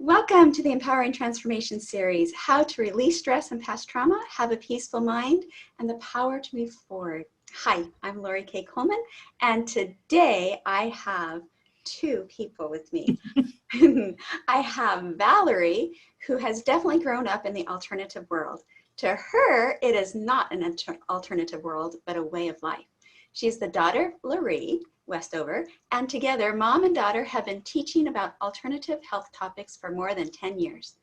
Welcome to the Empowering Transformation series, how to release stress and past trauma, have a peaceful mind, and the power to move forward. Hi, I'm LaRee K. Coleman, and today I have two people with me. I have Valaree, who has definitely grown up in the alternative world. To her, it is not an alternative world, but a way of life. She's the daughter of LaRee, Westover, and together, mom and daughter have been teaching about alternative health topics for more than 10 years.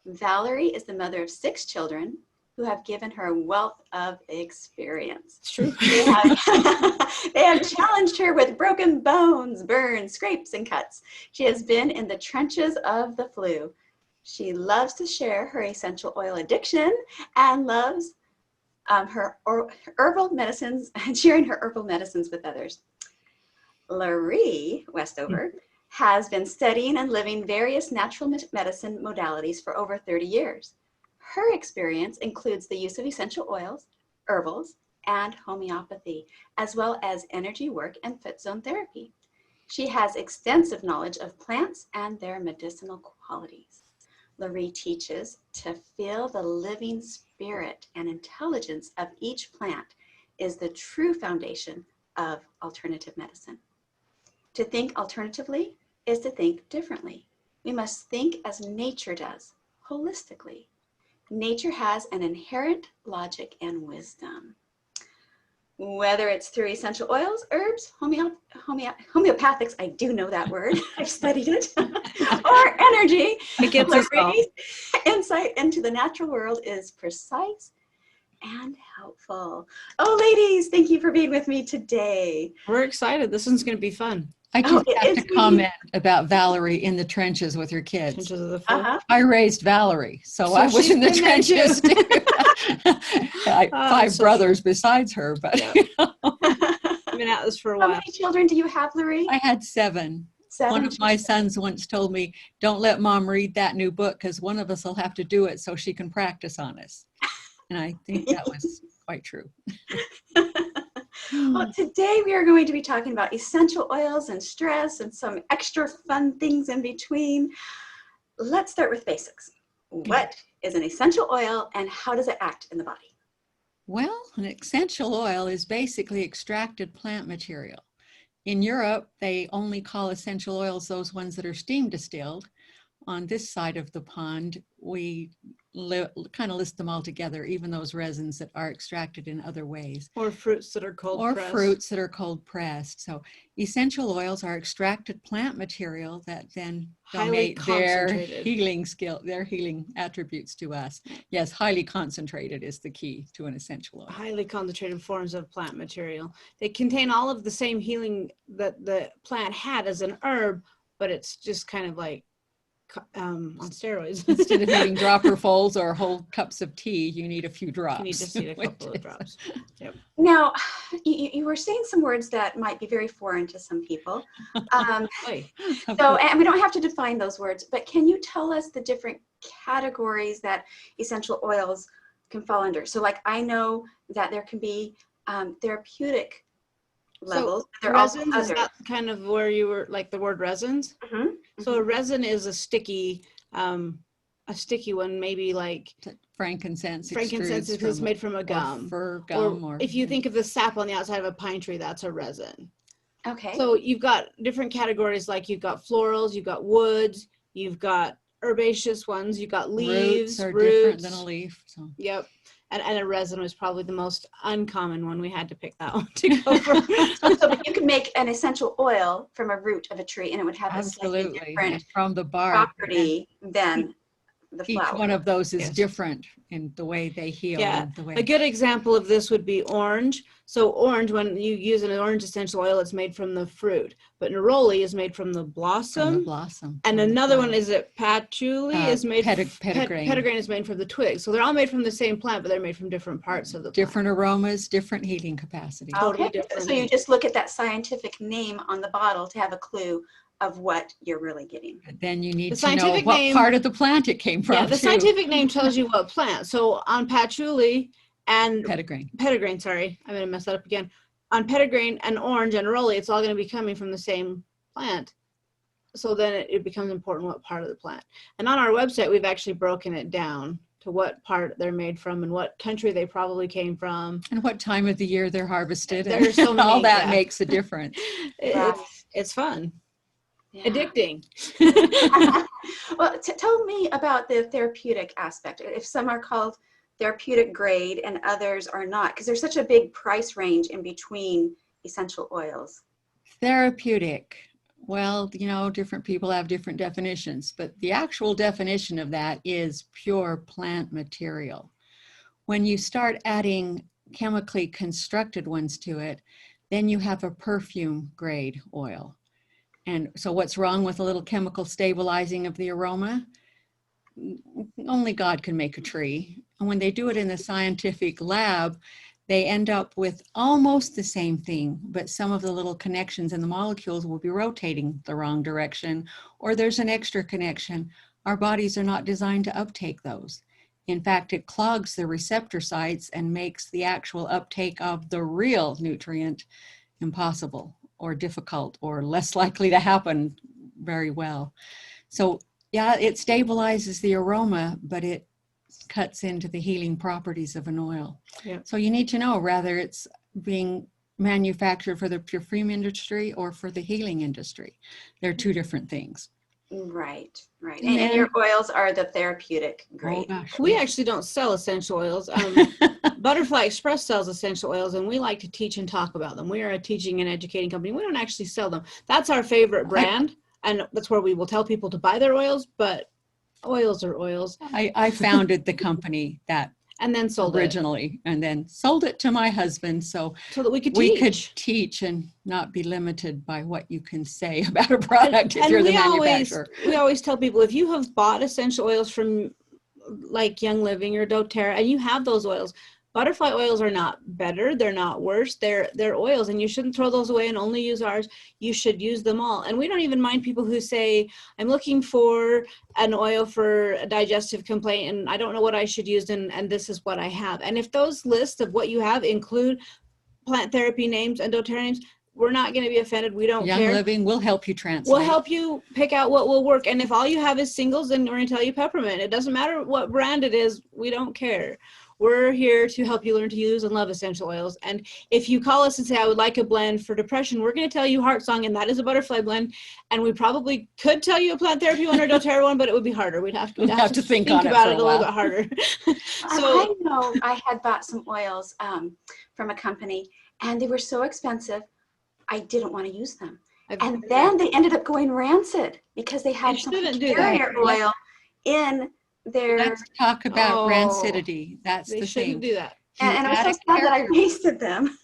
Valaree is the mother of 6 children who have given her a wealth of experience. It's true. They have challenged her with broken bones, burns, scrapes, and cuts. She has been in the trenches of the flu. She loves to share her essential oil addiction and loves her herbal medicines and sharing her herbal medicines with others. LaRee Westover has been studying and living various natural medicine modalities for over 30 years. Her experience includes the use of essential oils, herbals, and homeopathy, as well as energy work and foot zone therapy. She has extensive knowledge of plants and their medicinal qualities. LaRee teaches to feel the living spirit and intelligence of each plant is the true foundation of alternative medicine. To think alternatively is to think differently. We must think as nature does, holistically. Nature has an inherent logic and wisdom. Whether it's through essential oils, herbs, homeopathics, I do know that word, I've studied it, or energy, LaRee's insight into the natural world is precise and helpful. Oh, ladies, thank you for being with me today. We're excited. This one's going to be fun. I just have to comment about Valaree in the trenches with her kids. Trenches of the flu. I raised Valaree, so I was in the trenches too. I have 5 brothers besides her, but I've been at this for a while. How many children do you have, LaRee? I had 7. One of my sons once told me, "Don't let mom read that new book because one of us will have to do it so she can practice on us." And I think that was quite true. Well, today we are going to be talking about essential oils and stress and some extra fun things in between. Let's start with basics. What is an essential oil and how does it act in the body? Well, an essential oil is basically extracted plant material. In Europe, they only call essential oils those ones that are steam distilled. On this side of the pond, we kind of list them all together, even those resins that are extracted in other ways. Or fruits that are cold pressed. Or fruits that are cold pressed. So essential oils are extracted plant material that then donate their healing attributes to us. Yes, highly concentrated is the key to an essential oil. Highly concentrated forms of plant material. They contain all of the same healing that the plant had as an herb, but it's just kind of like on steroids. Instead of needing dropperfuls or whole cups of tea, you need a few drops. You need just need a couple of drops. Yep. Now, you were saying some words that might be very foreign to some people. And we don't have to define those words, but can you tell us the different categories that essential oils can fall under? So like I know that there can be therapeutic levels. So resins, is that kind of where you were, like the word resins? Mm-hmm. So a resin is a sticky one, maybe like frankincense. Frankincense is made from a gum. Or fir gum. Or if you think of the sap on the outside of a pine tree, that's a resin. Okay. So you've got different categories, like you've got florals, you've got woods, you've got herbaceous ones, you've got leaves, roots are different than a leaf. So. Yep. And a resin was probably the most uncommon one. We had to pick that one to go for. So you can make an essential oil from a root of a tree and it would have a slightly different from the bark property than the flower. Each one of those is different in the way they heal. Yeah, and the way a good example of this would be orange. So orange, when you use an orange essential oil, it's made from the fruit. But neroli is made from the blossom. And another one is patchouli is made petitgrain is made from the twig. So they're all made from the same plant, but they're made from different parts of the plant. Different aromas, different healing capacity. Totally different. So you just look at that scientific name on the bottle to have a clue of what you're really getting. Then you need to know what part of the plant it came from. Yeah, the scientific name tells you what plant. So on patchouli and petitgrain, sorry, I'm going to mess that up again. On petitgrain and orange and neroli, it's all going to be coming from the same plant. so then it becomes important what part of the plant. And on our website, we've actually broken it down to what part they're made from and what country they probably came from. And what time of the year they're harvested. There's so many, all that makes a difference. It's fun. Yeah. Addicting. Well, tell me about the therapeutic aspect. If some are called therapeutic grade and others are not, because there's such a big price range in between essential oils. Therapeutic. Well, you know, different people have different definitions, but the actual definition of that is pure plant material. When you start adding chemically constructed ones to it, then you have a perfume grade oil. And so what's wrong with a little chemical stabilizing of the aroma? Only God can make a tree. And when they do it in the scientific lab, they end up with almost the same thing, but some of the little connections in the molecules will be rotating the wrong direction, or there's an extra connection. Our bodies are not designed to uptake those. In fact, it clogs the receptor sites and makes the actual uptake of the real nutrient impossible or difficult or less likely to happen very well. So yeah, it stabilizes the aroma, but it cuts into the healing properties of an oil. Yeah. So you need to know whether it's being manufactured for the perfume industry or for the healing industry. They're two different things. Right. And your oils are the therapeutic grade. Oh, gosh. We actually don't sell essential oils. Butterfly Express sells essential oils, and we like to teach and talk about them. We are a teaching and educating company. We don't actually sell them. That's our favorite brand, and that's where we will tell people to buy their oils, but oils are oils. I founded the company that and then sold originally, and then sold it to my husband so that we could teach and not be limited by what you can say about a product if you're the manufacturer. We always tell people, if you have bought essential oils from like Young Living or doTERRA and you have those oils, butterfly oils are not better, they're not worse, they're oils, and you shouldn't throw those away and only use ours. You should use them all. And we don't even mind people who say, I'm looking for an oil for a digestive complaint and I don't know what I should use, and this is what I have. And if those lists of what you have include plant therapy names and doTERRA names, we're not going to be offended. We don't care. Young Living will help you translate. We'll help you pick out what will work. And if all you have is singles, then we're going to tell you peppermint. It doesn't matter what brand it is. We don't care. We're here to help you learn to use and love essential oils. And if you call us and say, I would like a blend for depression, we're going to tell you Heart Song, and that is a butterfly blend. And we probably could tell you a plant therapy one or doTERRA one, but it would be harder. We'd have to think about it a little bit harder. So I know I had bought some oils from a company, and they were so expensive, I didn't want to use them. And then they ended up going rancid because they had some carrier oil in their... Let's talk about rancidity. That's the thing. They shouldn't do that. And I was so sad that I wasted them.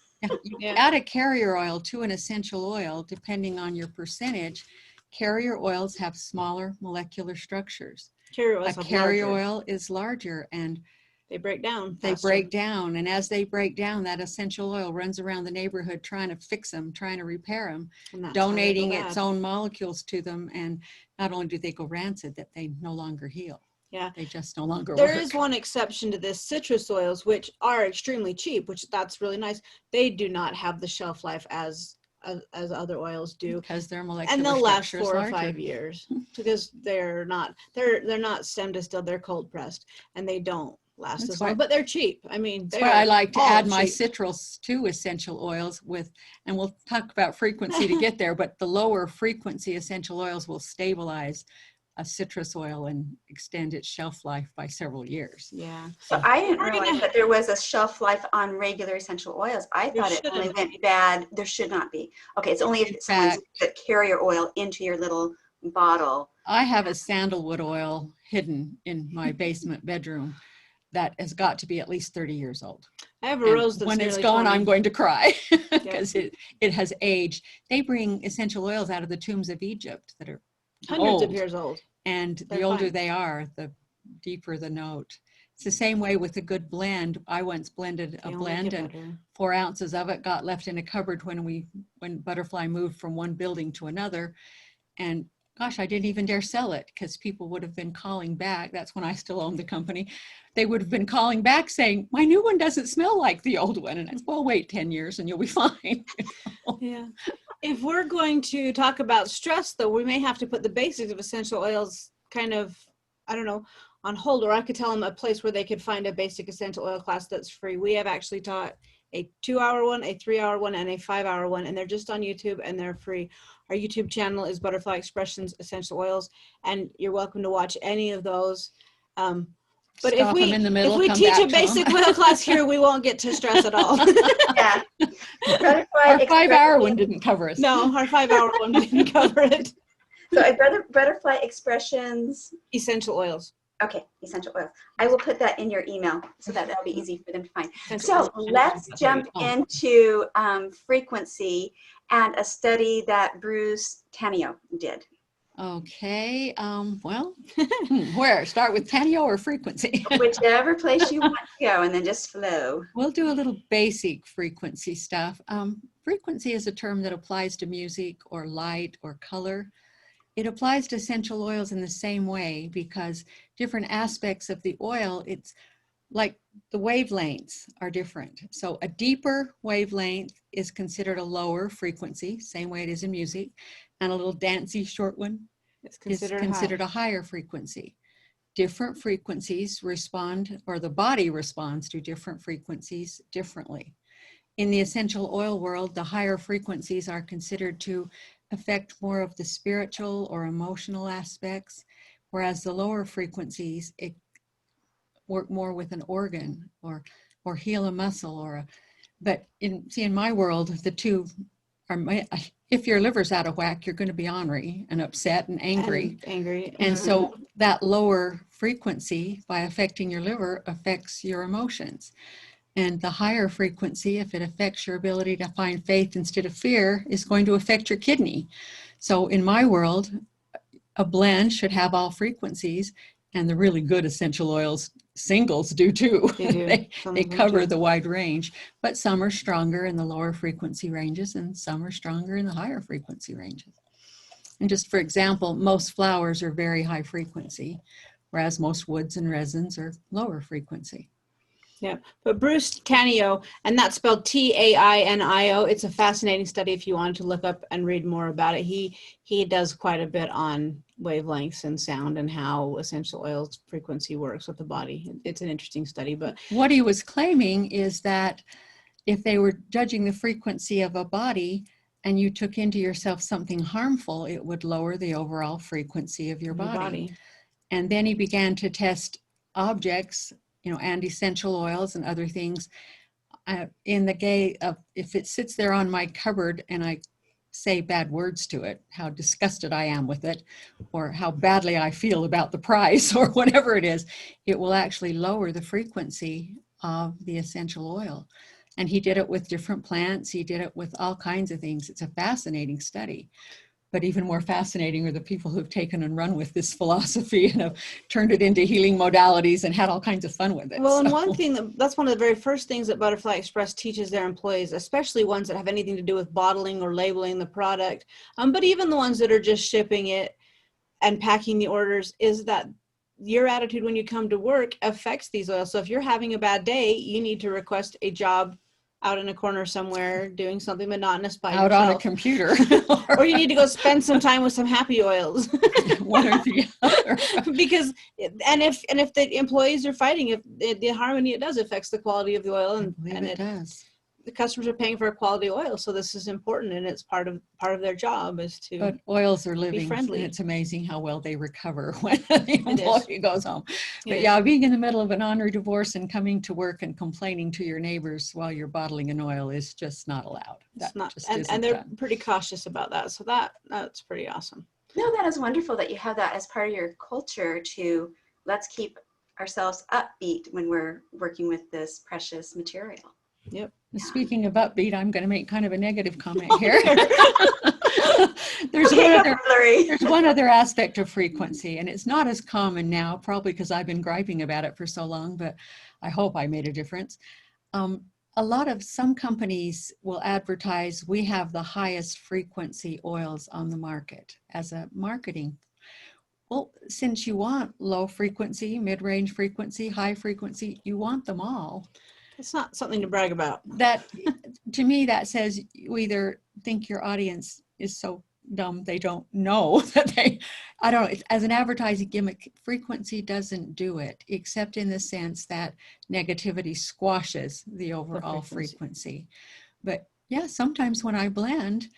You add a carrier oil to an essential oil, depending on your percentage. Carrier oils have smaller molecular structures. A carrier oil is larger, and they break down. They break down, and as they break down, that essential oil runs around the neighborhood trying to fix them, trying to repair them, donating its own molecules to them. And not only do they go rancid, that they no longer heal. Yeah, they just no longer work. There is one exception to this: citrus oils, which are extremely cheap, which that's really nice. They do not have the shelf life as other oils do, because they're molecular, and they'll last 4 or 5 years because they're not stem distilled, they're cold pressed, and they don't last as long, but they're cheap. I mean, that's why I like to add my citrus to essential oils with, and we'll talk about frequency to get there, but the lower frequency essential oils will stabilize a citrus oil and extend its shelf life by several years. Yeah. So I didn't realize that there was a shelf life on regular essential oils. I thought it only went bad. There should not be. Okay, it's only if someone's put carrier oil into your little bottle. I have a sandalwood oil hidden in my basement bedroom that has got to be at least 30 years old. I have a rose that's when it's gone, 20. I'm going to cry because it has aged. They bring essential oils out of the tombs of Egypt that are hundreds of years old. And the older they are, the deeper the note. It's the same way with a good blend. I once blended a blend, and 4 ounces of it got left in a cupboard when Butterfly moved from one building to another. And gosh, I didn't even dare sell it because people would have been calling back. That's when I still owned the company. They would have been calling back saying, my new one doesn't smell like the old one. And I said, well, wait 10 years and you'll be fine. Yeah. If we're going to talk about stress, though, we may have to put the basics of essential oils kind of, I don't know, on hold, or I could tell them a place where they could find a basic essential oil class that's free. We have actually taught a 2-hour one, a 3-hour one, and a 5-hour one, and they're just on YouTube and they're free. Our YouTube channel is Butterfly Expressions Essential Oils, and you're welcome to watch any of those. But if we teach a basic oil class here, we won't get to stress at all. Yeah. Our 5-hour one didn't cover us. No, our 5-hour one didn't cover it. So Butterfly Expressions. Essential oils. Okay, essential oils. I will put that in your email so that that'll be easy for them to find. So let's jump into frequency and a study that Bruce Tanio did. Okay, well, where? Start with Tanio or frequency? Whichever place you want to go, and then just flow. We'll do a little basic frequency stuff. Frequency is a term that applies to music or light or color. It applies to essential oils in the same way because different aspects of the oil, it's like the wavelengths are different. So a deeper wavelength is considered a lower frequency, same way it is in music, and a little dancey short one is considered a higher frequency. Different frequencies respond, or the body responds to different frequencies differently. In the essential oil world, the higher frequencies are considered to affect more of the spiritual or emotional aspects, whereas the lower frequencies work more with an organ or heal a muscle but in my world, the two are, if your liver's out of whack, you're going to be ornery and upset and angry. And so that lower frequency, by affecting your liver, affects your emotions. And the higher frequency, if it affects your ability to find faith instead of fear, is going to affect your kidney. So in my world, a blend should have all frequencies, and the really good essential oils singles do too. They cover the wide range, but some are stronger in the lower frequency ranges and some are stronger in the higher frequency ranges. And just for example, most flowers are very high frequency, whereas most woods and resins are lower frequency. Yeah, but Bruce Tanio, and that's spelled Tainio. It's a fascinating study if you wanted to look up and read more about it. He does quite a bit on wavelengths and sound and how essential oils frequency works with the body. It's an interesting study. But what he was claiming is that if they were judging the frequency of a body and you took into yourself something harmful, it would lower the overall frequency of your body. And then he began to test objects, and essential oils and other things if it sits there on my cupboard and I say bad words to it, how disgusted I am with it, or how badly I feel about the price or whatever it is, it will actually lower the frequency of the essential oil. And he did it with different plants. He did it with all kinds of things. It's a fascinating study. But even more fascinating are the people who've taken and run with this philosophy and have turned it into healing modalities and had all kinds of fun with it. Well, and one thing that's one of the very first things that Butterfly Express teaches their employees, especially ones that have anything to do with bottling or labeling the product, but even the ones that are just shipping it and packing the orders, is that your attitude when you come to work affects these oils. So if you're having a bad day, you need to request a job out in a corner somewhere doing something monotonous by yourself. Out on a computer. Or you need to go spend some time with some happy oils. One or the other. Because, and if the employees are fighting, if the harmony it does affects the quality of the oil, and it does. The customers are paying for a quality oil, so this is important, and it's part of their job is to. But oils are living, be friendly. And it's amazing how well they recover when the employee goes home. But yeah, being in the middle of an honorary divorce and coming to work and complaining to your neighbors while you're bottling an oil is just not allowed. It's not, and they're pretty cautious about that. So that's pretty awesome. No, that is wonderful that you have that as part of your culture to let's keep ourselves upbeat when we're working with this precious material. Yep. Speaking of upbeat, I'm going to make kind of a negative comment here. There's one other aspect of frequency, and it's not as common now, probably because I've been griping about it for so long, but I hope I made a difference. Some companies will advertise, we have the highest frequency oils on the market as a marketing. Well, since you want low frequency, mid-range frequency, high frequency, you want them all. It's not something to brag about. That, to me, that says you either think your audience is so dumb they don't know that I don't know, as an advertising gimmick, frequency doesn't do it, except in the sense that negativity squashes the overall frequency. But yeah, sometimes when I blend,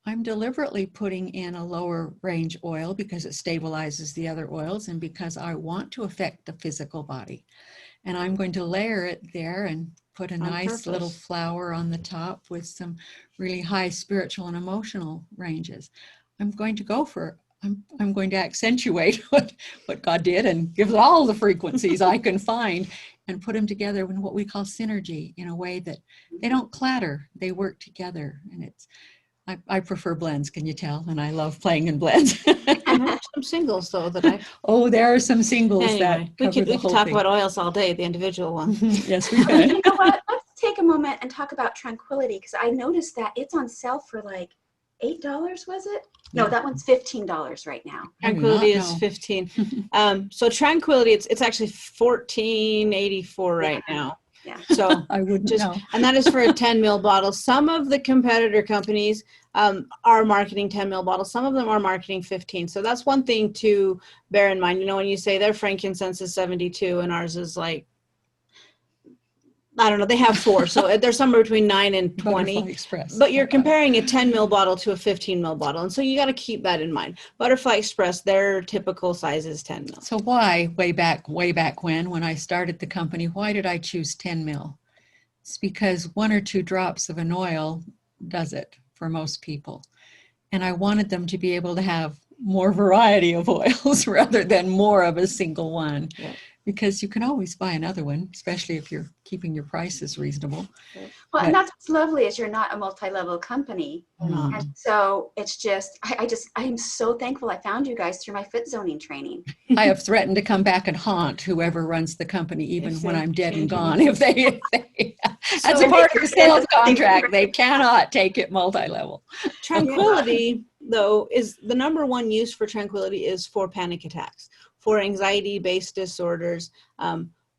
I'm deliberately putting in a lower range oil because it stabilizes the other oils and because I want to affect the physical body. And I'm going to layer it there and put a nice little flower on the top with some really high spiritual and emotional ranges. I'm going to go for, I'm going to accentuate what God did and give it all the frequencies I can find and put them together in what we call synergy, in a way that they don't clatter, they work together. And it's, I prefer blends, can you tell? And I love playing in blends. I have some singles though that I. Oh, there are some singles Anyway, that we could talk about oils all day, the individual one. Yes, we could. You know what? Let's take a moment and talk about Tranquility, because I noticed that it's on sale for like $8, was it? No, that one's $15 right now. Tranquility is 15. So Tranquility, it's actually $14.84 right now. Yeah. So I wouldn't know. And that is for a 10 ml bottle. Some of the competitor companies are marketing 10 ml bottles. Some of them are marketing 15. So that's one thing to bear in mind. You know, when you say their frankincense is 72 and ours is like, I don't know, they have 4. So they're somewhere between 9 and 20. Express. But you're comparing a 10 ml bottle to a 15 ml bottle. And so you got to keep that in mind. Butterfly Express, their typical size is 10 ml. So why, way back when I started the company, why did I choose 10 ml? It's because 1 or 2 drops of an oil does it for most people. And I wanted them to be able to have more variety of oils rather than more of a single one. Yeah. Because you can always buy another one, especially if you're keeping your prices reasonable. Well, and that's what's lovely is you're not a multi-level company. And so it's just, I am so thankful I found you guys through my fit zoning training. I have threatened to come back and haunt whoever runs the company, even when I'm dead and gone. If they that's a part of the sales contract. They cannot take it multi-level. Tranquility, though, is the #1 use for Tranquility is for panic attacks, for anxiety-based disorders,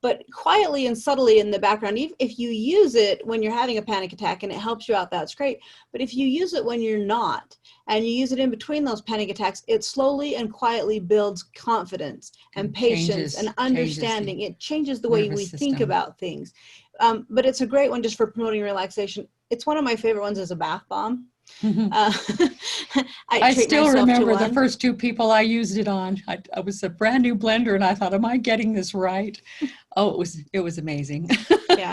but quietly and subtly in the background. If you use it when you're having a panic attack and it helps you out, that's great. But if you use it when you're not, and you use it in between those panic attacks, it slowly and quietly builds confidence and patience and understanding. It changes the way we think about things. But it's a great one just for promoting relaxation. It's one of my favorite ones as a bath bomb. I still remember the first 2 people I used it on. I was a brand new blender and I thought, am I getting this right? Oh, it was amazing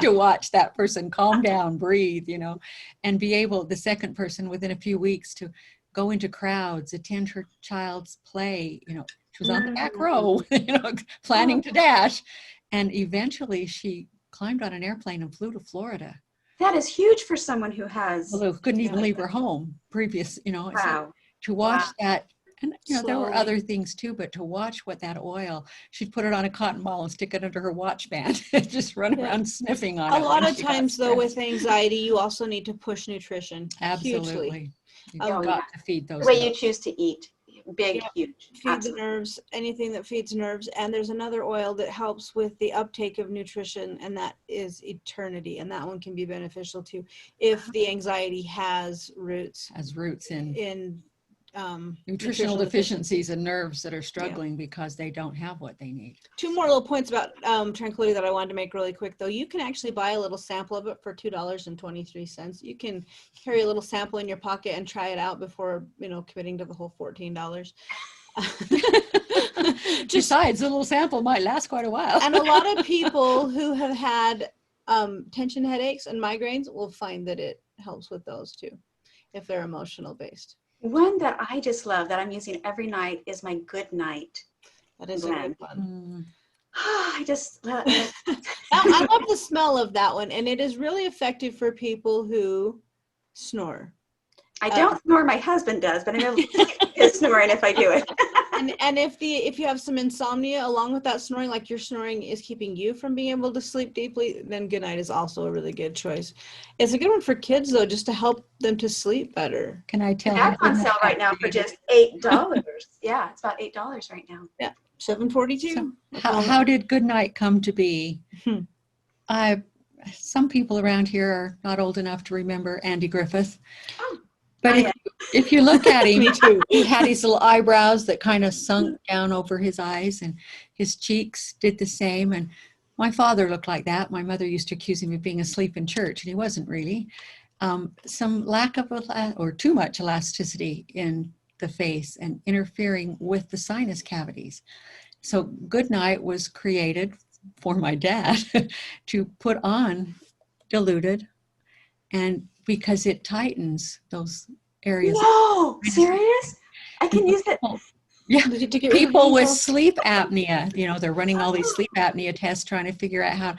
to watch that person calm down, breathe, you know, and be able, the second person within a few weeks, to go into crowds, attend her child's play. You know, she was on the back row, you know, planning to dash. And eventually she climbed on an airplane and flew to Florida. That is huge for someone who has. Although couldn't even leave her home previous, you know. Wow. So to watch that, and you know, there were other things too, but to watch what that oil, she'd put it on a cotton ball and stick it under her watch band and just run around sniffing on it. A lot of times though, with anxiety, you also need to push nutrition. Absolutely. Hugely. You've got to feed those. The way you choose to eat. Huge. Feed the nerves, anything that feeds nerves. And there's another oil that helps with the uptake of nutrition, and that is Eternity. And that one can be beneficial too if the anxiety has roots. In nutritional deficiencies and nerves that are struggling because they don't have what they need. 2 more little points about Tranquility that I wanted to make really quick though. You can actually buy a little sample of it for $2.23. You can carry a little sample in your pocket and try it out before, you know, committing to the whole $14. Besides, a little sample might last quite a while. And a lot of people who have had tension headaches and migraines will find that it helps with those too, if they're emotional based. One that I just love that I'm using every night is my Good Night. That is a good one. I just love I love the smell of that one, and it is really effective for people who snore. I don't snore, my husband does, but I know he's snoring if I do it. And if you have some insomnia along with that snoring, like your snoring is keeping you from being able to sleep deeply, then Good Night is also a really good choice. It's a good one for kids though, just to help them to sleep better. Can I tell you? That's on sale right now for just $8. Yeah, it's about $8 right now. Yeah, $7.42. So how did Good Night come to be? Some people around here are not old enough to remember Andy Griffith. Oh. But if you look at him, Me too. he had his little eyebrows that kind of sunk down over his eyes, and his cheeks did the same. And my father looked like that. My mother used to accuse him of being asleep in church, and he wasn't really. Some lack of or too much elasticity in the face and interfering with the sinus cavities. So Goodnight was created for my dad to put on diluted, and because it tightens those areas. No, serious? I can use it. Yeah, To get rid of people with wrinkles. sleep apnea, you know, they're running all these sleep apnea tests trying to figure out how,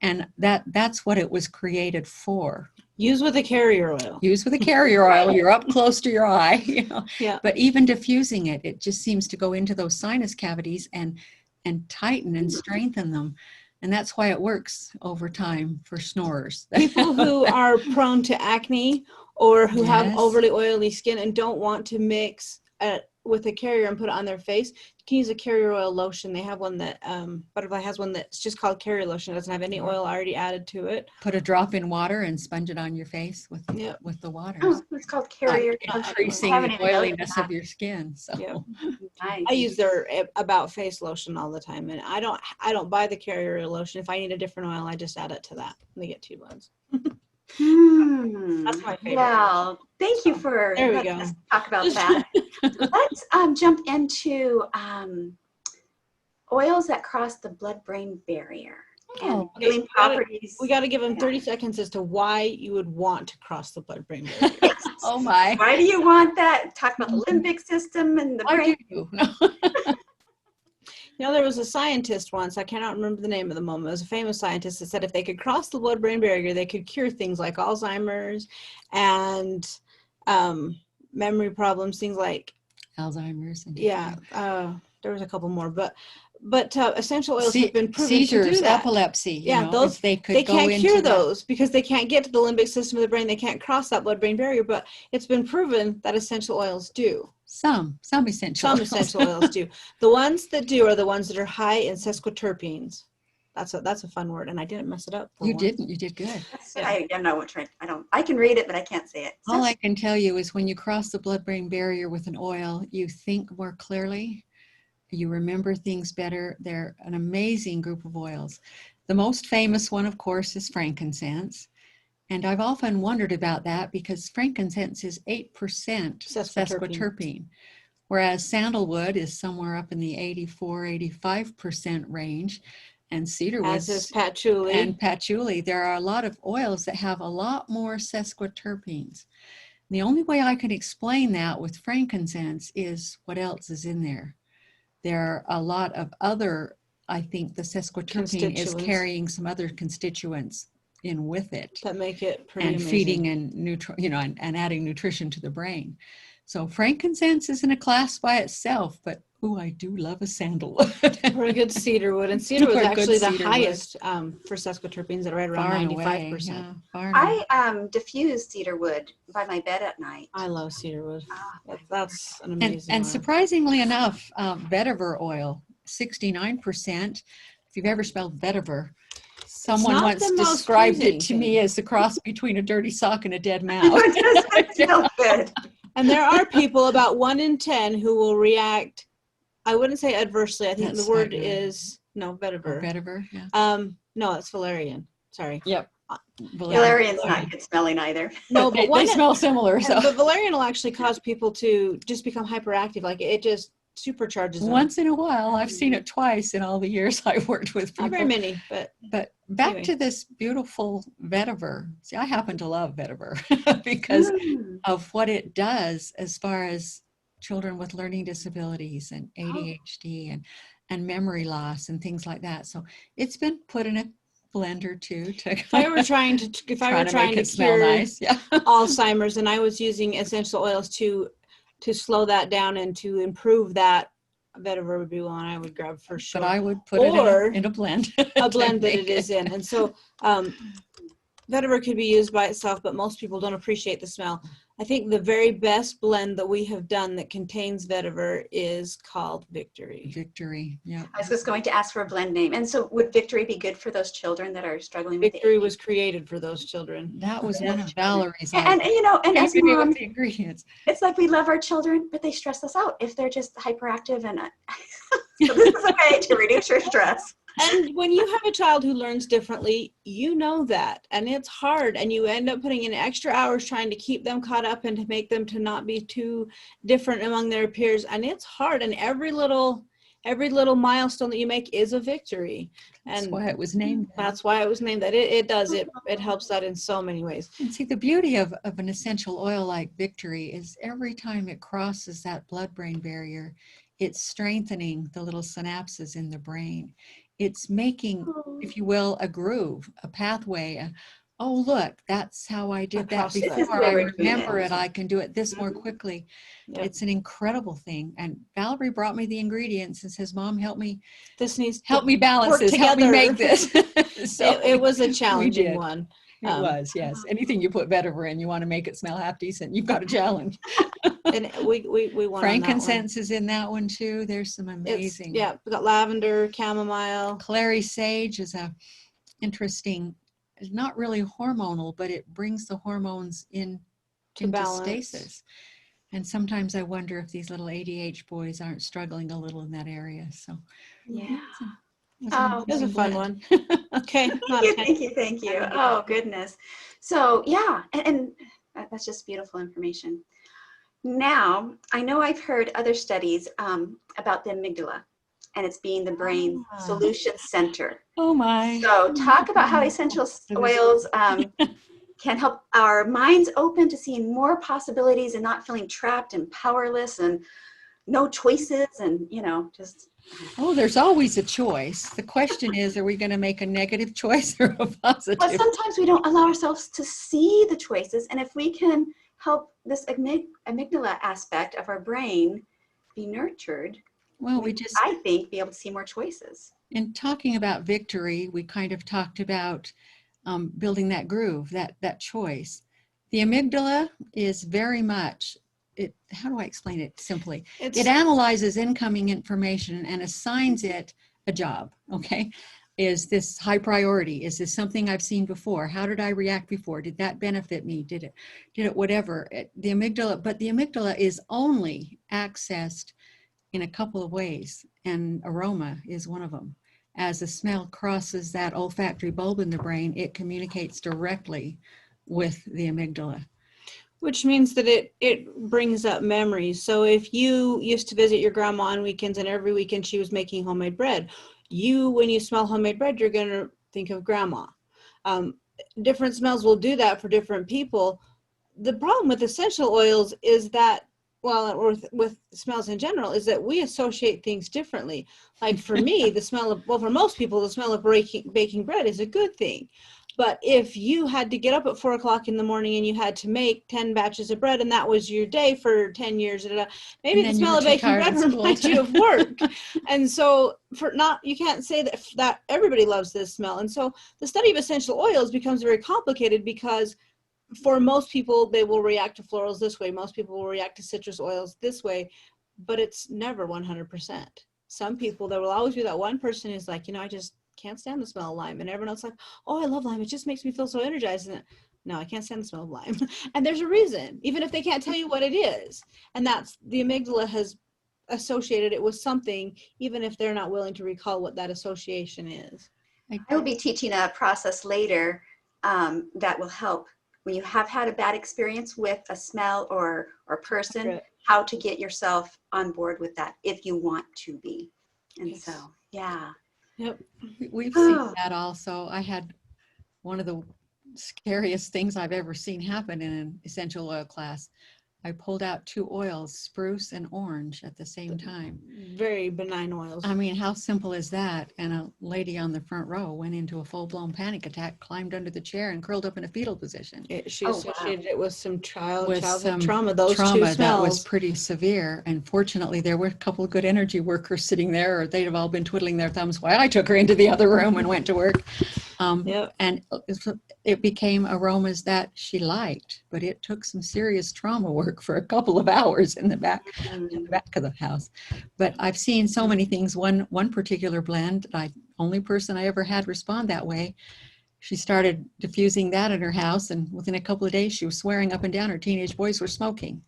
and that's what it was created for. Use with a carrier oil. Use with a carrier oil, you're up close to your eye, you know. Yeah. But even diffusing it, it just seems to go into those sinus cavities and tighten and strengthen them. And that's why it works over time for snorers. People who are prone to acne or who have Yes. overly oily skin and don't want to mix with a carrier and put it on their face, you can use a carrier oil lotion. They have one that Butterfly has one that's just called carrier lotion. It doesn't have any oil already added to it. Put a drop in water and sponge it on your face with the water. Oh, it's called carrier. Increasing I haven't the even noticed oiliness that. of your skin. So Yep. Nice. I use their About Face lotion all the time, and I don't buy the carrier oil lotion. If I need a different oil, I just add it to that. And they get 2 ones. That's my favorite. Well, thank you for There we letting go. us talk about that. Let's jump into oils that cross the blood-brain barrier and Oh, healing properties. We got to give them 30 seconds as to why you would want to cross the blood-brain barrier. oh my. Why do you want that? Talk about the limbic system and the Why brain. do you? You know, there was a scientist once, I cannot remember the name at the moment, it was a famous scientist that said if they could cross the blood-brain barrier, they could cure things like Alzheimer's and memory problems, things like, Alzheimer's. And there was a couple more, but essential oils have been proven seizures, to do that. epilepsy. Yeah, those they could They go can't into cure that. those because they can't get to the limbic system of the brain. They can't cross that blood-brain barrier, but it's been proven that essential oils do. Some essential. Some oils. essential oils do. The ones that do are the ones that are high in sesquiterpenes. That's a fun word, and I didn't mess it up. You didn't. You did good. I know what I can read it, but I can't say it. All I can tell you is when you cross the blood-brain barrier with an oil, you think more clearly. You remember things better. They're an amazing group of oils. The most famous one, of course, is frankincense. And I've often wondered about that because frankincense is 8% sesquiterpene, whereas sandalwood is somewhere up in the 84-85% range, and cedarwood As is patchouli. and patchouli. There are a lot of oils that have a lot more sesquiterpenes. The only way I can explain that with frankincense is what else is in there. There are a lot of other, I think the sesquiterpene is carrying some other constituents in with it that make it pretty and amazing. feeding and and adding nutrition to the brain. So frankincense is in a class by itself, but I do love a sandalwood. Or a good cedarwood, and cedarwood is Or good actually the cedarwood. highest for sesquiterpenes at right around 95%. I diffuse cedarwood by my bed at night. I love cedarwood. That's an amazing and oil. surprisingly enough, vetiver oil, 69%. If you've ever smelled vetiver, someone once described it to me as a cross between a dirty sock and a dead mouse. It does smell good. And there are people, about 1 in 10, who will react, I wouldn't say adversely, I think That's the word not good. is, vetiver. Vetiver, yeah. No, it's valerian. Sorry. Yep. Valerian's not good smelling either. No, but they smell similar. So but valerian will actually cause people to just become hyperactive. Like it just supercharges them. once in a while, I've seen it twice in all the years I've worked with people. Not very many, but back anyway. to this beautiful vetiver. See, I happen to love vetiver because of what it does as far as children with learning disabilities and ADHD and memory loss and things like that. So it's been put in a blender too. If I were trying to smell cure nice, yeah. Alzheimer's, and I was using essential oils to slow that down and to improve that, vetiver would be one I would grab for sure. But I would put it in a blend. A blend that it is in. And so vetiver could be used by itself, but most people don't appreciate the smell. I think the very best blend that we have done that contains vetiver is called Victory. Victory, yeah. I was just going to ask for a blend name. And so would Victory be good for those children that are struggling with Victory the was created for those children. That was one of Valaree's. and you know, and as mom, the ingredients. it's like we love our children, but they stress us out if they're just hyperactive and so this is a way to reduce your stress. And when you have a child who learns differently, you know that, and it's hard, and you end up putting in extra hours trying to keep them caught up and to make them to not be too different among their peers, and it's hard, and every little milestone that you make is a victory. And that's why it was named that. That's why it was named that. It helps that in so many ways. And see, the beauty of an essential oil like Victory is every time it crosses that blood-brain barrier, it's strengthening the little synapses in the brain. It's making, if you will, a groove, a pathway. Oh, look, that's how I did that before. I remember it. I can do it this more quickly. Yep. It's an incredible thing. And Valaree brought me the ingredients and says, Mom, help me. This needs help me balance this. Help me make this. So it was a challenging one. It was, yes. Anything you put vetiver in, you want to make it smell half decent. You've got a challenge. And we won. Frankincense is in that one too. There's some amazing. We got lavender, chamomile. Clary sage is a interesting. It's not really hormonal, but it brings the hormones into stasis. And sometimes I wonder if these little ADH boys aren't struggling a little in that area. So yeah. It was a fun one. Okay. Thank you. Oh, goodness. So, yeah, and that's just beautiful information. Now, I know I've heard other studies about the amygdala, and it's being the brain solution center. Oh, my. So, talk about how essential oils can help our minds open to seeing more possibilities and not feeling trapped and powerless and no choices and, just... Oh, there's always a choice. The question is, are we going to make a negative choice or a positive? But sometimes we don't allow ourselves to see the choices. And if we can help this amygdala aspect of our brain be nurtured, well, I think, be able to see more choices. In talking about Victory, we kind of talked about building that groove, that choice. The amygdala is very much... how do I explain it simply? It analyzes incoming information and assigns it a job, okay? Is this high priority? Is this something I've seen before? How did I react before? Did that benefit me? Did it whatever? The amygdala is only accessed in a couple of ways, and aroma is one of them. As the smell crosses that olfactory bulb in the brain, it communicates directly with the amygdala. Which means that it brings up memories. So if you used to visit your grandma on weekends and every weekend she was making homemade bread, when you smell homemade bread, you're going to think of grandma. Different smells will do that for different people. The problem with essential oils is that, or with smells in general, is that we associate things differently. Like for me, for most people, the smell of baking bread is a good thing. But if you had to get up at 4 o'clock in the morning and you had to make 10 batches of bread and that was your day for 10 years, maybe the smell of baking bread reminds you of work. And so you can't say that everybody loves this smell. And so the study of essential oils becomes very complicated because for most people, they will react to florals this way. Most people will react to citrus oils this way, but it's never 100%. Some people, there will always be that one person who's like, I just can't stand the smell of lime, and everyone else like, oh, I love lime, it just makes me feel so energized. And no, I can't stand the smell of lime. And there's a reason, even if they can't tell you what it is. And that's the amygdala has associated it with something, even if they're not willing to recall what that association is. I will be teaching a process later that will help when you have had a bad experience with a smell or person, how to get yourself on board with that if you want to be. And so, yeah. Yep. We've seen that also. I had one of the scariest things I've ever seen happen in an essential oil class. I pulled out 2 oils, spruce and orange, at the same time. Very benign oils. I mean, how simple is that? And a lady on the front row went into a full-blown panic attack, climbed under the chair, and curled up in a fetal position. She associated it with some childhood trauma. Those 2 smells. That was pretty severe. And fortunately, there were a couple of good energy workers sitting there, or they'd have all been twiddling their thumbs while I took her into the other room and went to work. Yep. And it became aromas that she liked, but it took some serious trauma work for a couple of hours in the back of the house. But I've seen so many things. One particular blend, only person I ever had respond that way. She started diffusing that in her house, and within a couple of days, she was swearing up and down her teenage boys were smoking.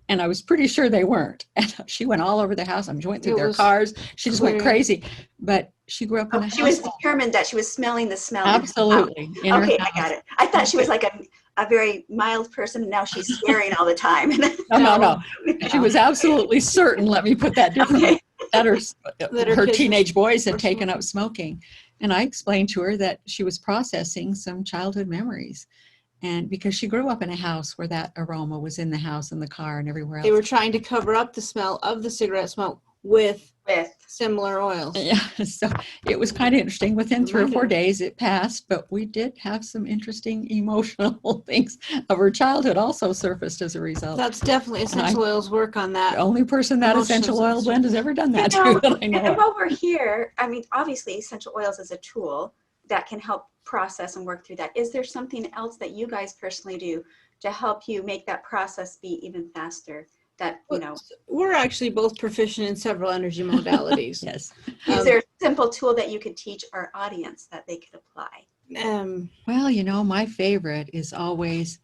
And I was pretty sure they weren't. And she went all over the house. I went through their cars. She just went crazy. But she grew up in a house. She was determined that she was smelling the smell. Absolutely. Okay, I got it. I thought she was like a very mild person, and now she's swearing all the time. No. She was absolutely certain, let me put that differently, that her teenage boys had taken up smoking. And I explained to her that she was processing some childhood memories. And because she grew up in a house where that aroma was in the house and the car and everywhere else. They were trying to cover up the smell of the cigarette smoke with similar oils. Yeah, so it was kind of interesting. Within 3 or 4 days it passed, but we did have some interesting emotional things of her childhood also surfaced as a result. That's definitely essential oils work on that. The only person that essential oil blend has ever done that to. That I know and while we're here, I mean, obviously essential oils is a tool that can help process and work through that. Is there something else that you guys personally do to help you make that process be even faster? That, you know, we're actually both proficient in several energy modalities. Yes. Is there a simple tool that you could teach our audience that they could apply? Well, you know, my favorite is always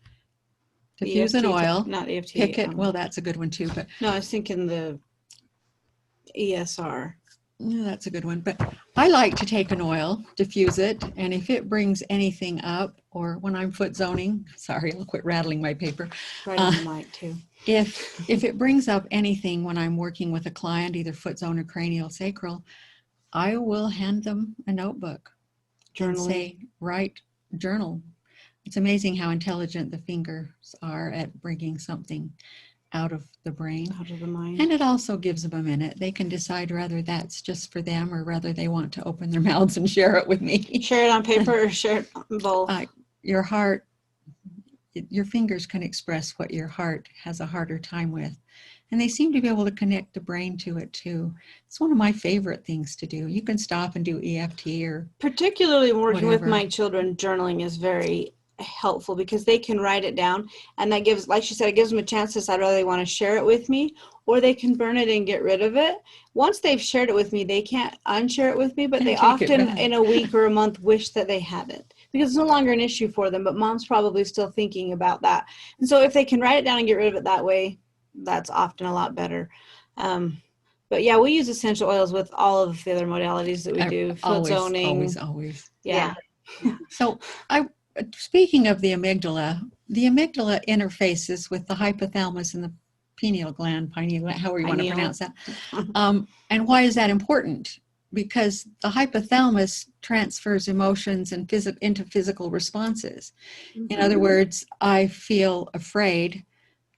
diffuse an oil, not EFT. pick it. Well, that's a good one too, but no, I was thinking the ESR. Yeah, that's a good one. But I like to take an oil, diffuse it, and if it brings anything up, or when I'm foot zoning, sorry, I'll quit rattling my paper. Right on the mic too. If it brings up anything when I'm working with a client, either foot zone or cranial sacral, I will hand them a notebook and say, write, journal. It's amazing how intelligent the fingers are at bringing something out of the brain, out of the mind. And it also gives them a minute. They can decide whether that's just for them or whether they want to open their mouths and share it with me. Share it on paper or share it on both. Your heart, your fingers can express what your heart has a harder time with. And they seem to be able to connect the brain to it too. It's one of my favorite things to do. You can stop and do EFT or particularly working with my children, journaling is very helpful because they can write it down, and that gives, like she said, it gives them a chance to decide whether they want to share it with me or they can burn it and get rid of it. Once they've shared it with me, they can't unshare it with me, but they often in a week or a month wish that they hadn't, because it's no longer an issue for them, but mom's probably still thinking about that. And so if they can write it down and get rid of it that way, that's often a lot better. But yeah, we use essential oils with all of the other modalities that we do. Foot zoning. Always. Yeah. So speaking of the amygdala interfaces with the hypothalamus and the pineal gland, however you want to pronounce that. And why is that important? Because the hypothalamus transfers emotions and into physical responses. Mm-hmm. In other words, I feel afraid,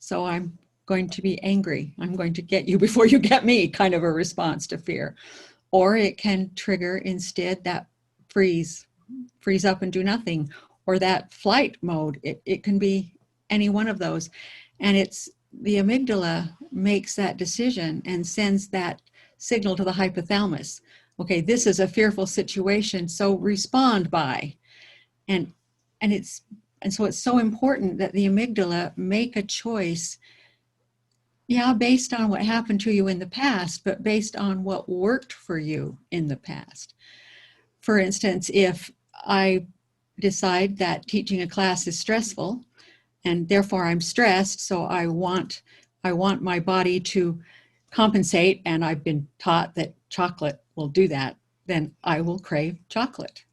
so I'm going to be angry. I'm going to get you before you get me, kind of a response to fear. Or it can trigger instead that freeze up and do nothing, or that flight mode. It can be any one of those. And it's the amygdala makes that decision and sends that signal to the hypothalamus. Okay, this is a fearful situation, so respond by. And so it's so important that the amygdala make a choice, based on what happened to you in the past, but based on what worked for you in the past. For instance, if I decide that teaching a class is stressful and therefore I'm stressed, so I want my body to compensate, and I've been taught that chocolate will do that, then I will crave chocolate.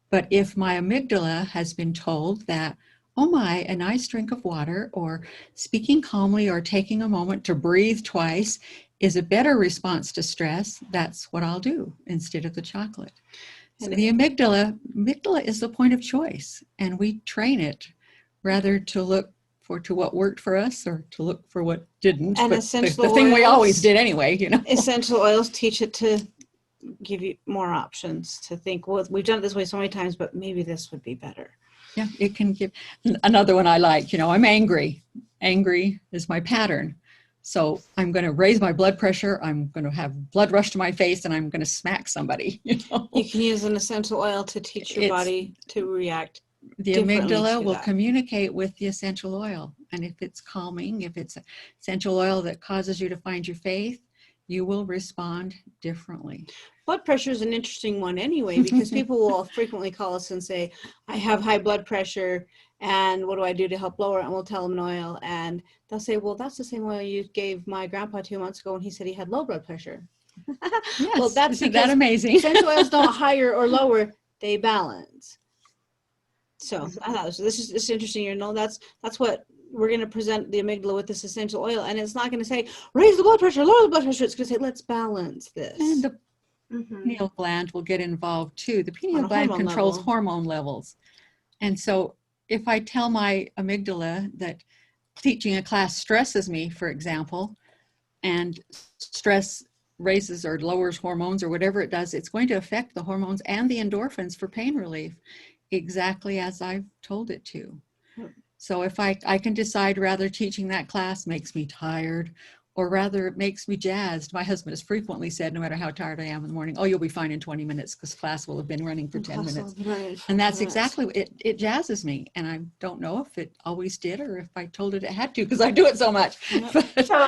But if my amygdala has been told that, oh my, a nice drink of water or speaking calmly or taking a moment to breathe twice is a better response to stress, that's what I'll do instead of the chocolate. So the amygdala is the point of choice, and we train it rather to look to what worked for us or to look for what didn't. And but essential the thing we always did anyway, Essential oils teach it to give you more options to think, well, we've done it this way so many times, but maybe this would be better. Yeah, it can give. Another one I like, I'm angry. Angry is my pattern. So I'm going to raise my blood pressure. I'm going to have blood rush to my face, and I'm going to smack somebody. You know? You can use an essential oil to teach your body to react. The amygdala will communicate with the essential oil. And if it's calming, if it's essential oil that causes you to find your faith, you will respond differently. Blood pressure is an interesting one anyway, because people will frequently call us and say, I have high blood pressure, and what do I do to help lower it? And we'll tell them an oil, and they'll say, well, that's the same oil you gave my grandpa 2 months ago, and he said he had low blood pressure. Yes, well, that's isn't that amazing? Essential oils don't higher or lower, they balance. So I thought this is interesting. You know, that's what we're going to present the amygdala with, this essential oil, and it's not going to say raise the blood pressure, lower the blood pressure. It's going to say let's balance this. And the pineal gland will get involved too. The pineal gland controls hormone levels, and so if I tell my amygdala that teaching a class stresses me, for example, and stress raises or lowers hormones or whatever it does, it's going to affect the hormones and the endorphins for pain relief, exactly as I've told it to. So if I can decide rather teaching that class makes me tired, or rather it makes me jazzed. My husband has frequently said, no matter how tired I am in the morning, oh, you'll be fine in 20 minutes because class will have been running for 10 minutes. And that's exactly, it jazzes me. And I don't know if it always did or if I told it it had to, because I do it so much.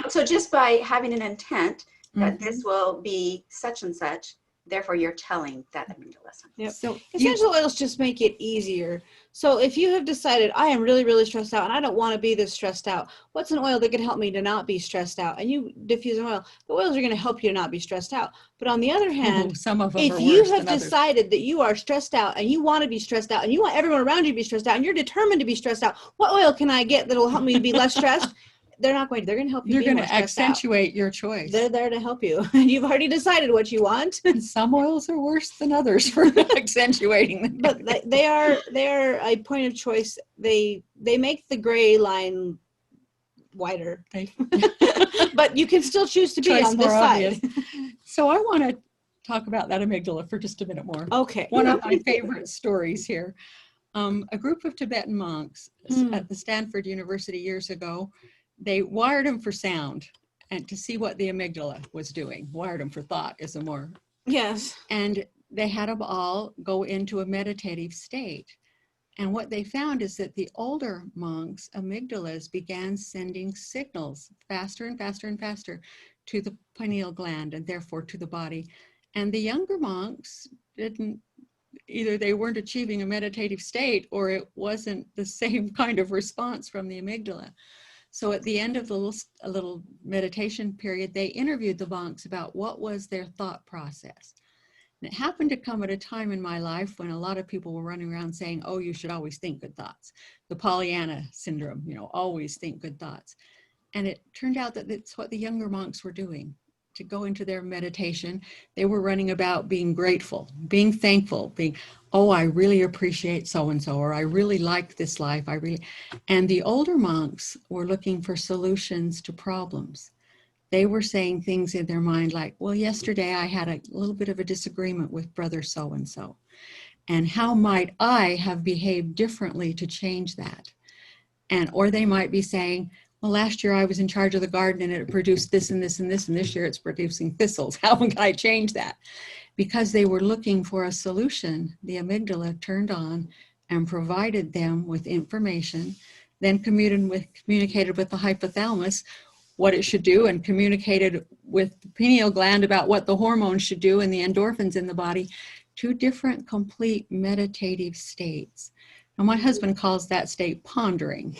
So just by having an intent that this will be such and such, therefore you're telling that amygdala something. Yep. So essential oils just make it easier. So if you have decided I am really, really stressed out and I don't want to be this stressed out, what's an oil that could help me to not be stressed out? And you diffuse an oil. The oils are going to help you to not be stressed out. But on the other hand, some of them if you have decided that you are stressed out and you want to be stressed out and you want everyone around you to be stressed out and you're determined to be stressed out, what oil can I get that will help me to be less stressed? They're not going to. They're going to help you. They're going to accentuate your choice. They're there to help you. You've already decided what you want. And some oils are worse than others for accentuating them. But they are a point of choice. They make the gray line wider. But you can still choose to be on this side. So I want to talk about that amygdala for just a minute more. Okay. One of my favorite stories here. A group of Tibetan monks at the Stanford University years ago, they wired them for sound and to see what the amygdala was doing. Wired them for thought is a more. Yes. And they had them all go into a meditative state. And what they found is that the older monks' amygdalas began sending signals faster and faster and faster to the pineal gland and therefore to the body. And the younger monks didn't, either they weren't achieving a meditative state or it wasn't the same kind of response from the amygdala. So at the end of the little meditation period, they interviewed the monks about what was their thought process. And it happened to come at a time in my life when a lot of people were running around saying, oh, you should always think good thoughts. The Pollyanna syndrome, you know, always think good thoughts. And it turned out that that's what the younger monks were doing. To go into their meditation, they were running about being grateful, being thankful, being, oh, I really appreciate so-and-so, or I really like this life. And the older monks were looking for solutions to problems. They were saying things in their mind like, well, yesterday I had a little bit of a disagreement with brother so-and-so. And how might I have behaved differently to change that? Or they might be saying, well, last year I was in charge of the garden and it produced this and this and this, and this year it's producing thistles. How can I change that? Because they were looking for a solution, the amygdala turned on and provided them with information, then communicated with the hypothalamus what it should do and communicated with the pineal gland about what the hormones should do and the endorphins in the body. 2 different complete meditative states. Now, my husband calls that state pondering.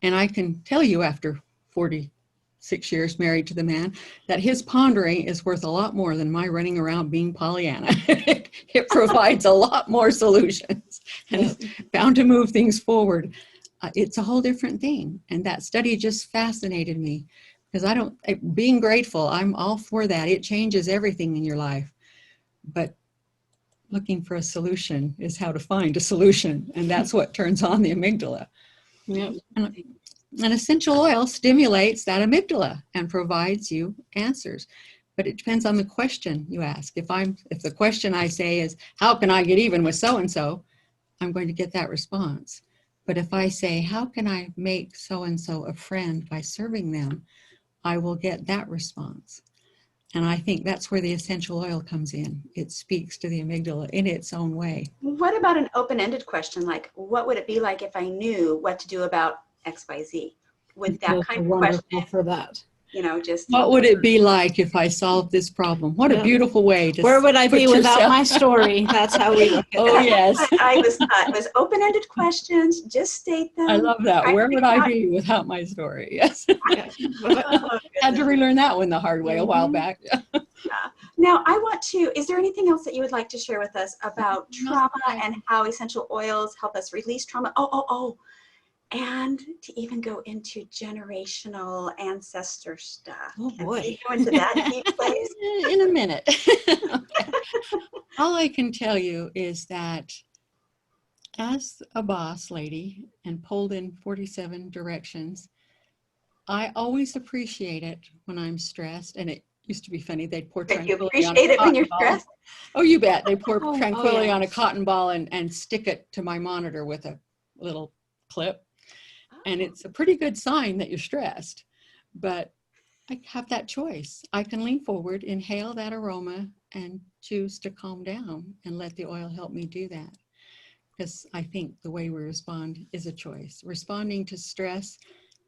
And I can tell you after 46 years married to the man that his pondering is worth a lot more than my running around being Pollyanna. It provides a lot more solutions and is bound to move things forward. It's a whole different thing. And that study just fascinated me because being grateful, I'm all for that. It changes everything in your life. But looking for a solution is how to find a solution. And that's what turns on the amygdala. Yep. An essential oil stimulates that amygdala and provides you answers. But it depends on the question you ask. If the question I say is, how can I get even with so-and-so? I'm going to get that response. But if I say, how can I make so-and-so a friend by serving them? I will get that response. And I think that's where the essential oil comes in. It speaks to the amygdala in its own way. What about an open-ended question like, what would it be like if I knew what to do about XYZ? Would that Those kind are of wonderful question, for that. just What would it be like if I solved this problem? What a beautiful way to Where would I be put without yourself- my story? That's how we look at Oh, it. yes. It was open-ended questions, just state them. I love that. Try to Where would figure I out- be without my story? Yes. Oh, Had to relearn that one the hard way a while back. Now, is there anything else that you would like to share with us about trauma and how essential oils help us release trauma? And to even go into generational ancestor stuff. Oh, boy. Can we go into that deep place? In a minute. Okay. All I can tell you is that as a boss lady and pulled in 47 directions, I always appreciate it when I'm stressed. And it used to be funny. They'd pour But you Tranquility on appreciate a it when you're cotton ball. stressed? Oh, you bet. They pour Oh, Tranquility on a yes. cotton ball and stick it to my monitor with a little clip. And it's a pretty good sign that you're stressed. But I have that choice. I can lean forward, inhale that aroma, and choose to calm down and let the oil help me do that. Because I think the way we respond is a choice. Responding to stress,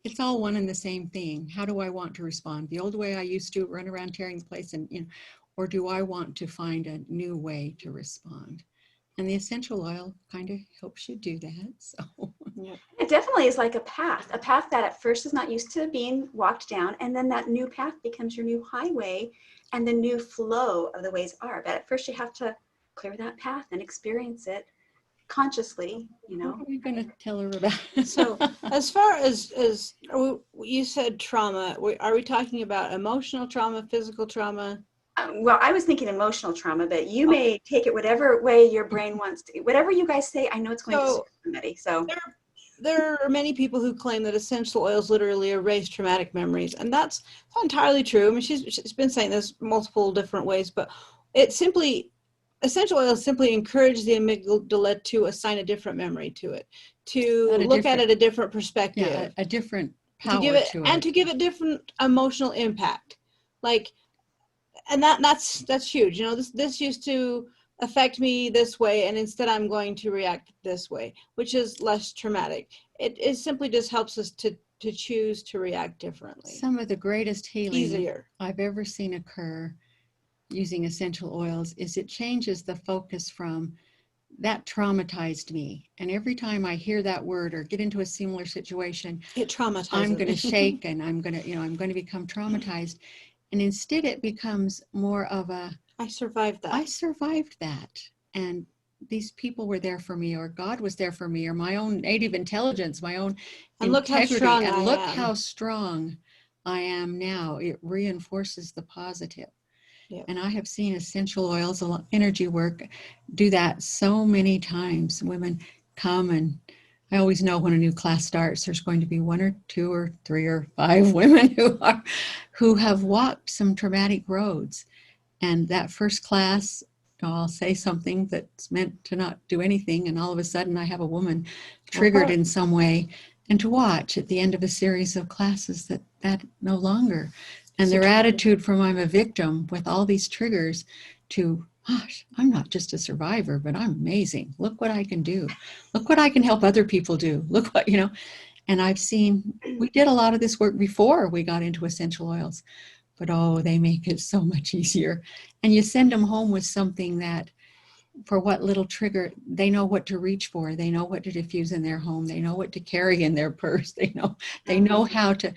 it's all one and the same thing. How do I want to respond? The old way I used to run around tearing the place, or do I want to find a new way to respond? And the essential oil kind of helps you do that. So It definitely is like a path that at first is not used to being walked down, and then that new path becomes your new highway and the new flow of the ways are. But at first you have to clear that path and experience it consciously, what are we going to tell her about? So as far as you said trauma, are we talking about emotional trauma, physical trauma? Well, I was thinking emotional trauma, but you may take it whatever way your brain wants to. Whatever you guys say, I know it's going to serve somebody. So there are many people who claim that essential oils literally erase traumatic memories, and that's not entirely true. I mean, she's been saying this multiple different ways, but essential oils simply encourage the amygdala to assign a different memory to it, to look at it a different perspective, yeah, a different power to give it different emotional impact. And that's huge. This used to affect me this way, and instead I'm going to react this way, which is less traumatic. It simply just helps us to choose to react differently. Some of the greatest healing Easier. I've ever seen occur using essential oils is it changes the focus from that traumatized me. And every time I hear that word or get into a similar situation, It traumatizes I'm going to me. shake and I'm going to become traumatized. And instead it becomes more of I survived that. And these people were there for me, or God was there for me, or my own native intelligence, my own And look how integrity. strong And I look am. how strong I am now. It reinforces the positive. Yep. And I have seen essential oils, energy work, do that so many times. Women come, and I always know when a new class starts, there's going to be 1 or 2 or 3 or 5 women who have walked some traumatic roads. And that first class, I'll say something that's meant to not do anything, and all of a sudden I have a woman triggered in some way, and to watch at the end of a series of classes that no longer. And their attitude from I'm a victim with all these triggers to, gosh, I'm not just a survivor, but I'm amazing. Look what I can do. Look what I can help other people do. Look what, and I've seen, we did a lot of this work before we got into essential oils, but they make it so much easier. And you send them home with something that, for what little trigger, they know what to reach for. They know what to diffuse in their home. They know what to carry in their purse. They know how to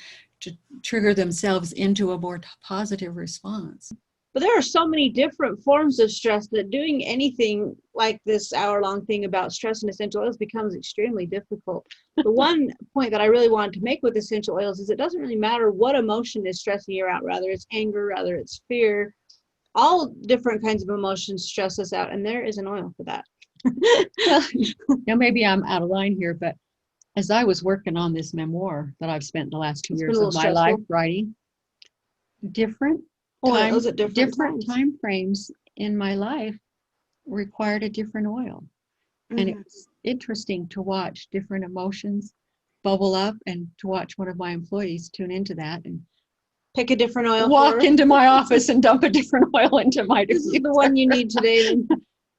trigger themselves into a more positive response. But there are so many different forms of stress that doing anything like this hour-long thing about stress and essential oils becomes extremely difficult. The one point that I really wanted to make with essential oils is it doesn't really matter what emotion is stressing you out, rather it's anger, rather it's fear. All different kinds of emotions stress us out, and there is an oil for that. Well, maybe I'm out of line here, but as I was working on this memoir that I've spent the last 2 years of my life writing, different time frames in my life required a different oil. Mm-hmm. And it's interesting to watch different emotions bubble up, and to watch one of my employees tune into that. And Pick a different oil. walk into my office and dump a different oil into my This is diffuser. the one you need today.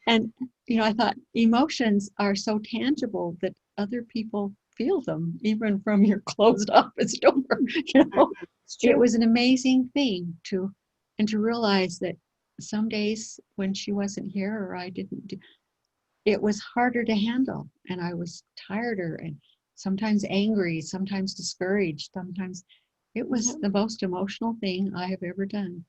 And, you know, I thought emotions are so tangible that other people feel them, even from your closed office door. You know, it was an amazing thing to realize that some days when she wasn't here or I didn't do, it was harder to handle, and I was tireder and sometimes angry, sometimes discouraged, sometimes it was the most emotional thing I have ever done.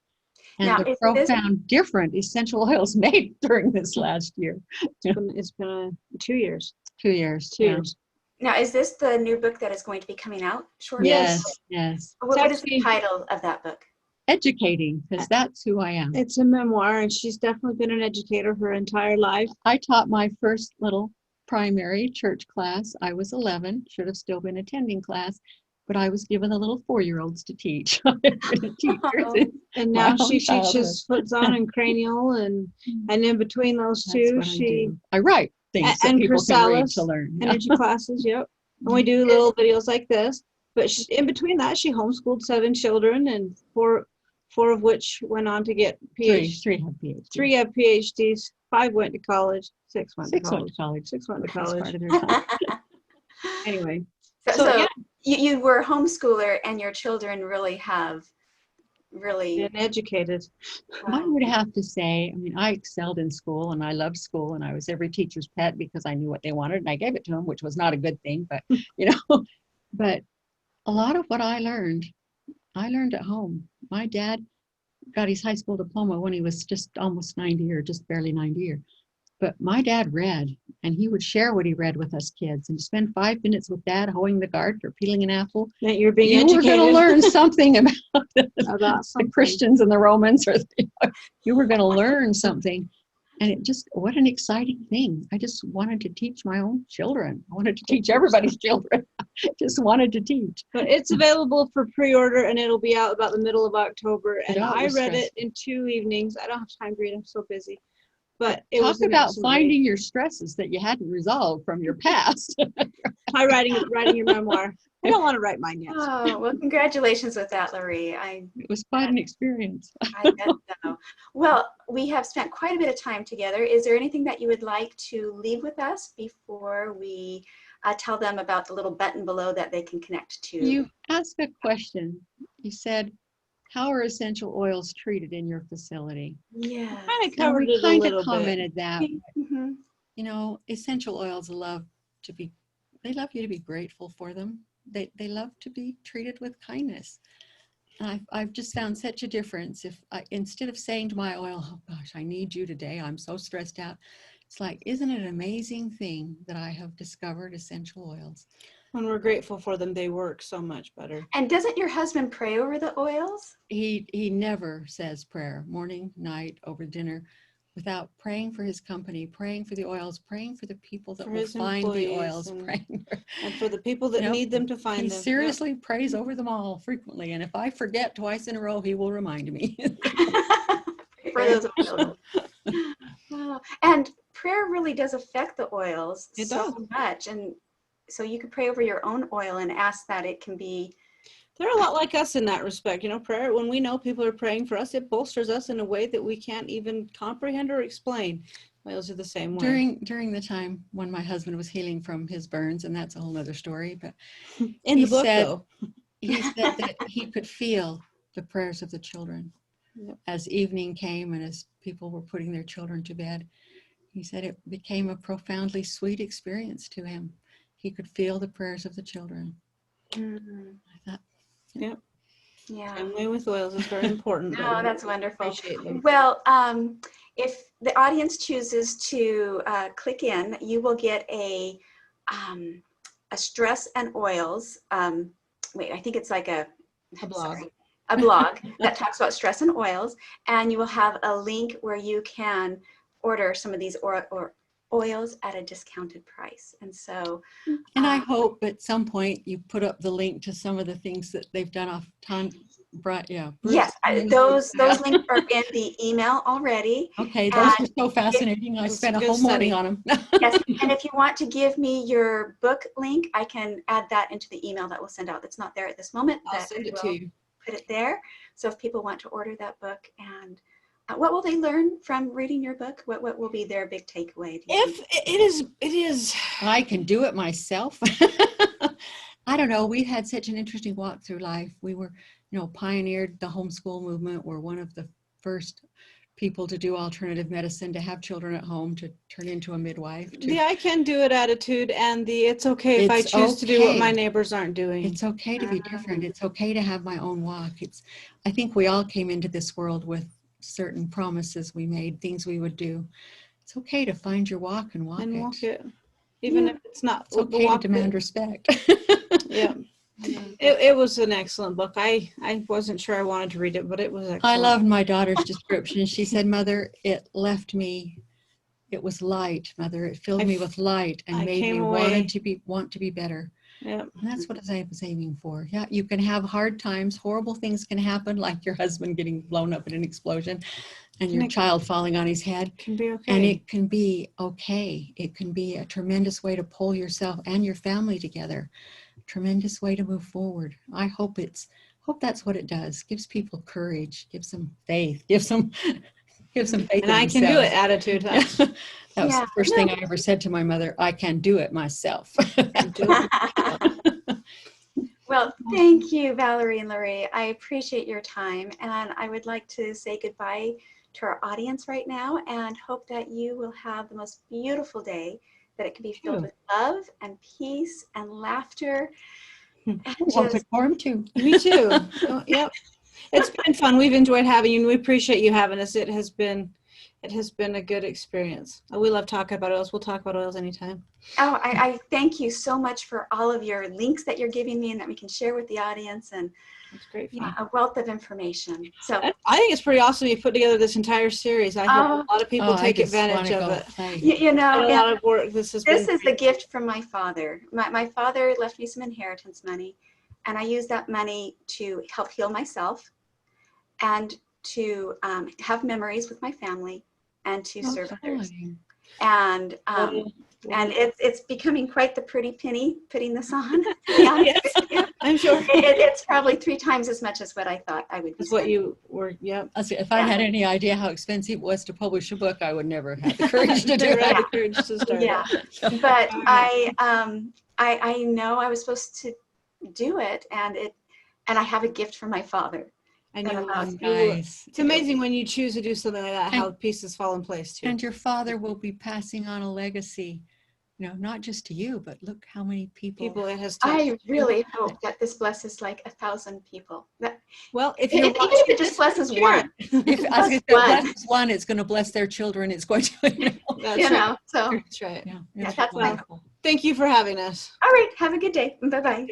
And Now, the profound different essential oils made during this last year. It's been 2 years. 2 years. 2 years. Now, is this the new book that is going to be coming out shortly? Yes, yes. What is the title of that book? Educating, because that's who I am. It's a memoir, and she's definitely been an educator her entire life. I taught my first little primary church class. I was 11, should have still been attending class, but I was given the little 4-year-olds to teach. And now she teaches foot zone and cranial, and in between those two, I write things that people can read to learn. Energy classes, yep. And we do little videos like this. But in between that, she homeschooled 7 children, and four of which went on to get PhDs. 3 have PhDs. 3 have PhDs. 5 went to college. 6 went to college. 6 went to college. Anyway. So yeah. you were a homeschooler, and your children really have been educated. I would have to say, I mean, I excelled in school, and I loved school, and I was every teacher's pet because I knew what they wanted, and I gave it to them, which was not a good thing, but you know, but a lot of what I learned at home. My dad got his high school diploma when he was just almost 90 or just barely 90. But my dad read, and he would share what he read with us kids, and spend 5 minutes with Dad hoeing the garden or peeling an apple. That you're being educated. You were going to learn something about the Christians and the Romans, or you were going to learn something. And it just, what an exciting thing. I just wanted to teach my own children. I wanted to teach everybody's children. Just wanted to teach. But it's available for pre-order, and it'll be out about the middle of October. And I read it in 2 evenings. I don't have time to read. I'm so busy. But it Talk about finding your stresses that you hadn't resolved from your past. Try writing your memoir. I don't want to write mine yet. Oh, well, congratulations with that, LaRee. It was quite an experience. I bet so. Well, we have spent quite a bit of time together. Is there anything that you would like to leave with us before we tell them about the little button below that they can connect to? You asked a question. You said, how are essential oils treated in your facility? Yeah. Kind of covered it a little bit. Commented that. Mm-hmm. You know, essential oils love you to be grateful for them. They love to be treated with kindness. And I've just found such a difference. If instead of saying to my oil, oh gosh, I need you today, I'm so stressed out. It's like, isn't it an amazing thing that I have discovered essential oils? When we're grateful for them, they work so much better. And doesn't your husband pray over the oils? He never says prayer, morning, night, over dinner, without praying for his company, praying for the oils, praying for the people that will find the oils, and for the people that need them to find them. He seriously prays over them all frequently, and if I forget twice in a row, he will remind me. For those oils. Oh, and prayer really does affect the oils so much, and so you could pray over your own oil and ask that it can be. They're a lot like us in that respect. You know, prayer, when we know people are praying for us, it bolsters us in a way that we can't even comprehend or explain. Oils are the same way. During the time when my husband was healing from his burns, and that's a whole other story, but in the book, though, he said that he could feel the prayers of the children. Yep. As evening came and as people were putting their children to bed, he said it became a profoundly sweet experience to him. He could feel the prayers of the children. Mm-hmm. I thought, yep. Yeah. And way with oils is very important. Oh, that's wonderful. Well, if the audience chooses to click in, you will get a stress and oils. Wait, I think it's like a blog. A blog that talks about stress and oils, and you will have a link where you can order some of these oils at a discounted price. And so, and I hope at some point you put up the link to some of the things that they've done off time. Yes, those links are in the email already. Okay, those are so fascinating. I spent a whole morning on them. Yes, and if you want to give me your book link, I can add that into the email that we'll send out. That's not there at this moment. I'll send it to you. put it there. So if people want to order that book, and what will they learn from reading your book? What will be their big takeaway? If it is, I can do it myself. I don't know. We had such an interesting walk through life. We were, pioneered the homeschool movement. We're one of the first people to do alternative medicine, to have children at home, to turn into a midwife. the I can do it attitude, and the it's okay if I choose to do what my neighbors aren't doing. It's okay to be different. It's okay to have my own walk. I think we all came into this world with certain promises we made, things we would do. It's okay to find your walk and walk it. Even if it's not. It's okay to demand respect. Yeah. It was an excellent book. I wasn't sure I wanted to read it, but it was excellent. I loved my daughter's description. She said, "Mother, it left me, it was light, Mother. It filled me with light and made me want to be better." Yeah. And that's what I was aiming for. Yeah, you can have hard times. Horrible things can happen, like your husband getting blown up in an explosion and your child falling on his head. Can be okay. And it can be okay. It can be a tremendous way to pull yourself and your family together. Tremendous way to move forward. I hope that's what it does. Gives people courage, gives them faith, gives them faith. And I can do it attitude. Huh? That was the first thing I ever said to my mother. I can do it myself. Well, thank you, Valaree and LaRee. I appreciate your time, and I would like to say goodbye to our audience right now, and hope that you will have the most beautiful day, that it can be filled with love and peace and laughter. And Just form too. Me too. So, yep. It's been fun. We've enjoyed having you, and we appreciate you having us. It has been a good experience. We love talking about oils. We'll talk about oils anytime. Oh, I thank you so much for all of your links that you're giving me and that we can share with the audience, and it's great fun. Yeah, a wealth of information. So I think it's pretty awesome you put together this entire series. I hope a lot of people take advantage of it. You know, a lot of work. This is the gift from my father. My father left me some inheritance money, and I used that money to help heal myself, and to have memories with my family, and to serve others. And it's becoming quite the pretty penny putting this on. To be honest with you. I'm sure it's probably 3 times as much as what I thought I would be. That's what you were. Yep. If I had any idea how expensive it was to publish a book, I would never have the courage to do it. The courage to start. Yeah, but I know I was supposed to do it, and I have a gift from my father. And you nice. It's amazing when you choose to do something like that, how pieces fall in place too. And your father will be passing on a legacy, not just to you, but look how many people it has touched. I really hope that this blesses like 1,000 people. Well, if even if it just blesses one. If it blesses one, it's going to bless their children. It's going to, so that's right. Yeah, that's wonderful. Thank you for having us. All right. Have a good day. Bye-bye.